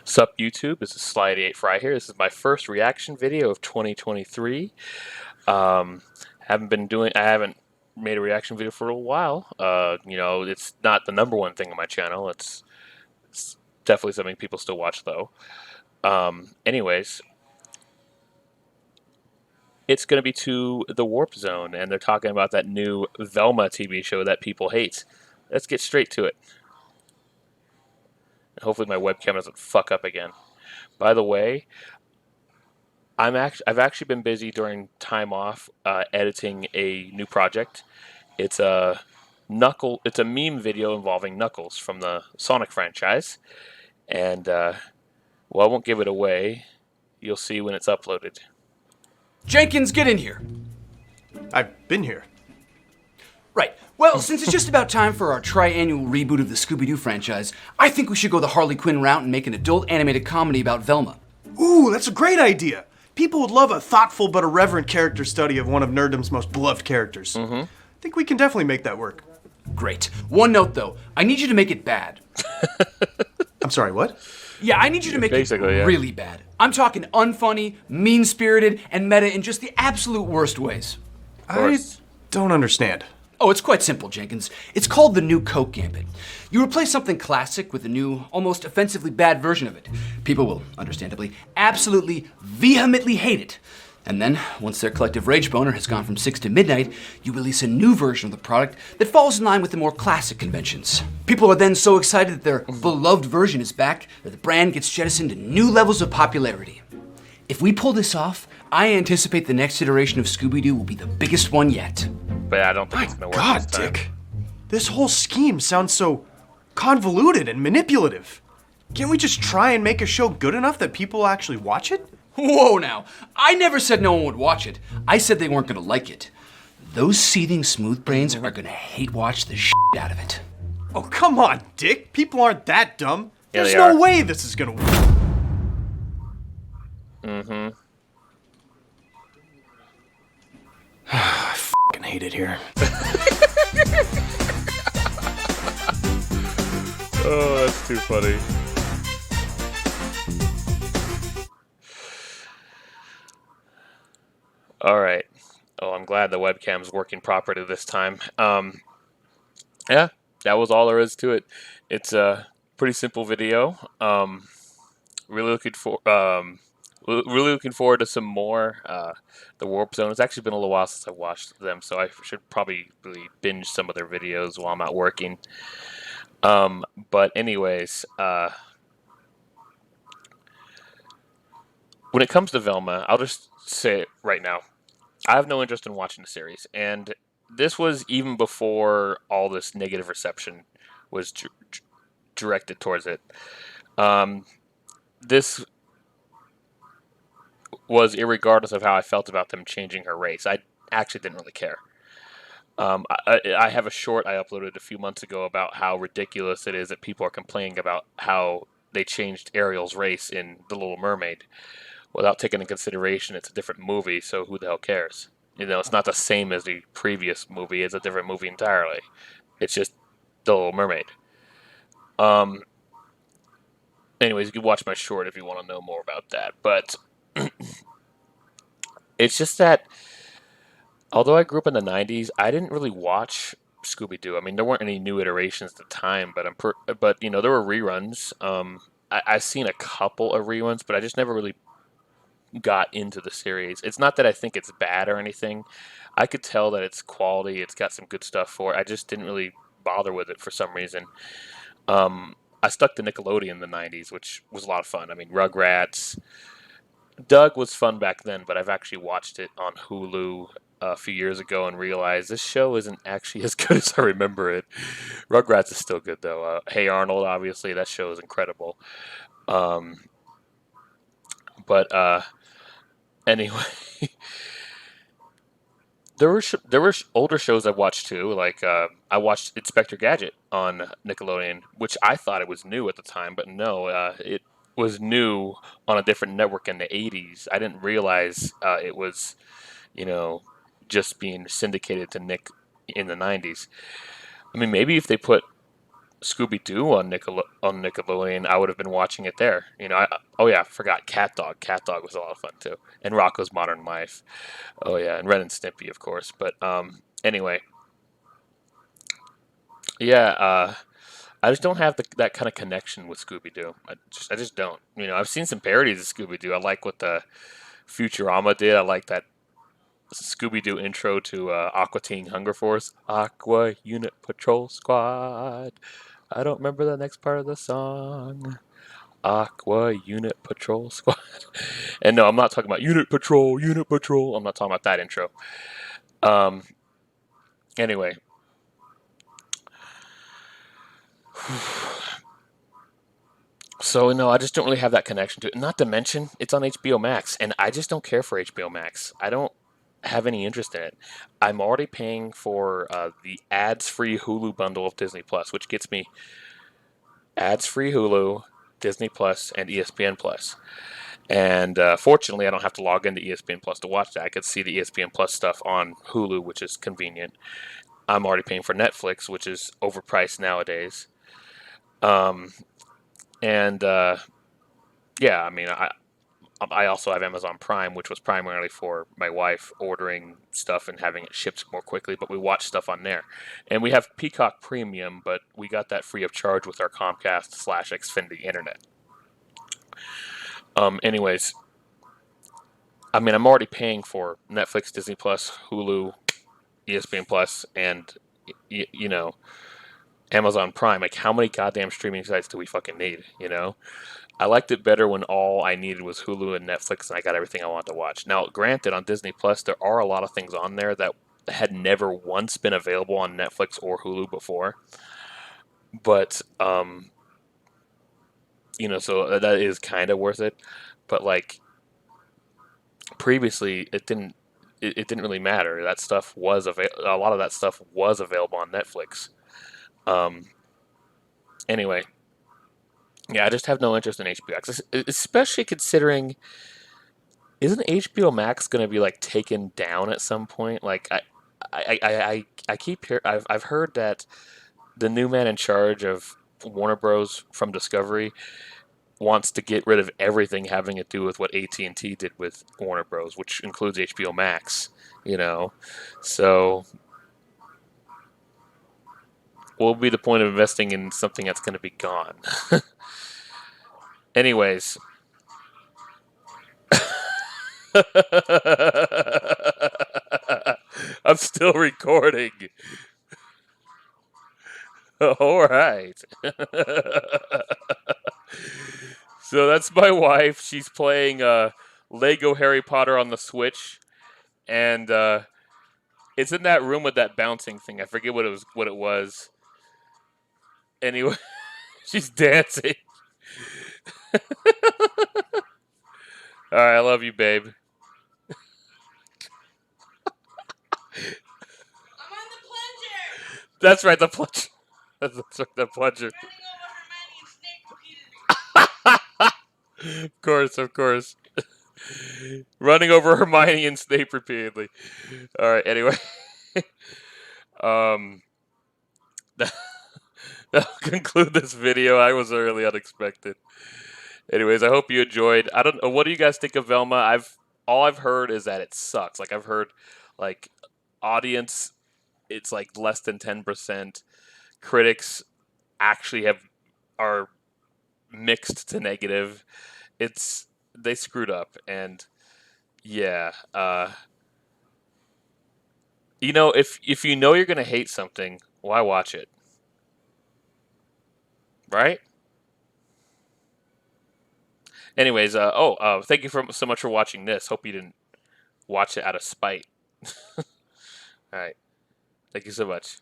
Sup YouTube, this is Sly88 Fry here. This is my first reaction video of 2023. Um, I haven't made a reaction video for a little while. It's not the number one thing on my channel. It's definitely something people still watch though. Anyways, it's going to be to the Warp Zone, and they're talking about that new Velma TV show that people hate. Let's get straight to it. Hopefully my webcam doesn't fuck up again. By the way, I've actually been busy during time off editing a new project. It's a It's a meme video involving Knuckles from the Sonic franchise, and well, I won't give it away. You'll see when it's uploaded. Jenkins, get in here. I've been here. Right. Well, since it's just about time for our tri-annual reboot of the Scooby-Doo franchise, I think we should go the Harley Quinn route and make an adult animated comedy about Velma. Ooh, that's a great idea. People would love a thoughtful but irreverent character study of one of nerdom's most beloved characters. I think we can definitely make that work. Great. One note, though. I need you to make it bad. I'm sorry, what? Yeah, I need you to make it really bad. I'm talking unfunny, mean-spirited, and meta in just the absolute worst ways. I don't understand. Oh, it's quite simple, Jenkins. It's called the New Coke Gambit. You replace something classic with a new, almost offensively bad version of it. People will, understandably, absolutely, vehemently hate it. And then, once their collective rage boner has gone from 6 to midnight, you release a new version of the product that falls in line with the more classic conventions. People are then so excited that their beloved version is back that the brand gets jettisoned to new levels of popularity. If we pull this off, I anticipate the next iteration of Scooby-Doo will be the biggest one yet. But I don't think it's going to work God, this time. Dick. This whole scheme sounds so convoluted and manipulative. Can't we just try and make a show good enough that people actually watch it? Whoa now, I never said no one would watch it. I said they weren't gonna like it. Those seething smooth brains are gonna hate watch the shit out of it. Oh, come on, Dick. People aren't that dumb. Yeah, There's they no are. way this is gonna work. I fucking hate it here. Oh, that's too funny. All right. Oh, I'm glad the webcam's working properly this time. Yeah, that was all there is to it. It's a pretty simple video. Really looking for really looking forward to some more. The Warp Zone. It's actually been a little while since I watched them, so I should probably really binge some of their videos while I'm not working. But anyways, when it comes to Velma, I'll just say it right now. I have no interest in watching the series, and this was even before all this negative reception was directed towards it. This was irregardless of how I felt about them changing her race. I actually didn't really care. I have a short I uploaded a few months ago about how ridiculous it is that people are complaining about how they changed Ariel's race in The Little Mermaid without taking into consideration it's a different movie, so who the hell cares? You know, it's not the same as the previous movie. It's a different movie entirely. It's just The Little Mermaid. Anyways, you can watch my short if you want to know more about that. But it's just that although I grew up in the 90s, I didn't really watch Scooby-Doo. I mean, there weren't any new iterations at the time, but you know, there were reruns. I've seen a couple of reruns, but I just never really got into the series. It's not that I think it's bad or anything. I could tell that it's quality. It's got some good stuff for it. I just didn't really bother with it for some reason. I stuck to Nickelodeon in the 90s, which was a lot of fun. I mean, Rugrats. Doug was fun back then, but I've actually watched it on Hulu a few years ago and realized this show isn't actually as good as I remember it. Rugrats is still good, though. Hey Arnold, obviously, that show is incredible. But anyway, there were older shows I watched too. Like I watched Inspector Gadget on Nickelodeon, which I thought it was new at the time, but no, it was new on a different network in the '80s. I didn't realize it was, you know, just being syndicated to Nick in the '90s. I mean, maybe if they put Scooby Doo on Nickelodeon, I would have been watching it there. Oh yeah, I forgot Cat Dog. Cat Dog was a lot of fun too, and Rocko's Modern Life. Oh yeah, and Ren and Stimpy, of course. But anyway, yeah. I just don't have that kind of connection with Scooby Doo. I just don't. I've seen some parodies of Scooby Doo. I like what the Futurama did. I like that Scooby Doo intro to Aqua Teen Hunger Force. Aqua Unit Patrol Squad. I don't remember the next part of the song. Aqua Unit Patrol Squad. And no, I'm not talking about Unit Patrol, Unit Patrol. I'm not talking about that intro. Um. Anyway, so no, I just don't really have that connection to it. Not to mention, it's on HBO Max, and I just don't care for HBO Max. I don't have any interest in it. I'm already paying for the ads-free Hulu bundle of Disney Plus, which gets me ads-free Hulu, Disney Plus, and ESPN Plus. And fortunately, I don't have to log into ESPN Plus to watch that. I could see the ESPN Plus stuff on Hulu, which is convenient. I'm already paying for Netflix, which is overpriced nowadays. Um, and yeah, I mean, I also have Amazon Prime, which was primarily for my wife ordering stuff and having it shipped more quickly, but we watch stuff on there. And we have Peacock Premium, but we got that free of charge with our Comcast slash Xfinity internet. Anyways, I mean, I'm already paying for Netflix, Disney Plus, Hulu, ESPN Plus, and you know Amazon Prime. Like, how many goddamn streaming sites do we fucking need? I liked it better when all I needed was Hulu and Netflix, and I got everything I wanted to watch. Now, granted, on Disney Plus, there are a lot of things on there that had never once been available on Netflix or Hulu before, but so that is kind of worth it. But like previously, it didn't really matter. That stuff was a lot of that stuff was available on Netflix. Um, anyway, yeah, I just have no interest in HBO Max, especially considering isn't HBO Max going to be like taken down at some point? Like I keep hear I've heard that the new man in charge of Warner Bros. From Discovery wants to get rid of everything having to do with what AT&T did with Warner Bros., which includes HBO Max. You know, so what will be the point of investing in something that's going to be gone? Anyways. I'm still recording. All right. So that's my wife. She's playing Lego Harry Potter on the Switch, and it's in that room with that bouncing thing. I forget what it was. Anyway, she's dancing. All right, I love you, babe. I'm on the plunger. That's right, the plunger. That's right, the plunger. Of course, of course. Running over Hermione and Snape repeatedly. All right. Anyway, um, that'll conclude this video. I was really unexpected. Anyways, I hope you enjoyed. I don't know. What do you guys think of Velma? All I've heard is that it sucks. Like I've heard, like audience, it's like less than 10%. Critics actually are mixed to negative. They screwed up, and yeah. If you know you're gonna hate something, why watch it? Right? Anyways, thank you so much for watching this. Hope you didn't watch it out of spite. All right. Thank you so much.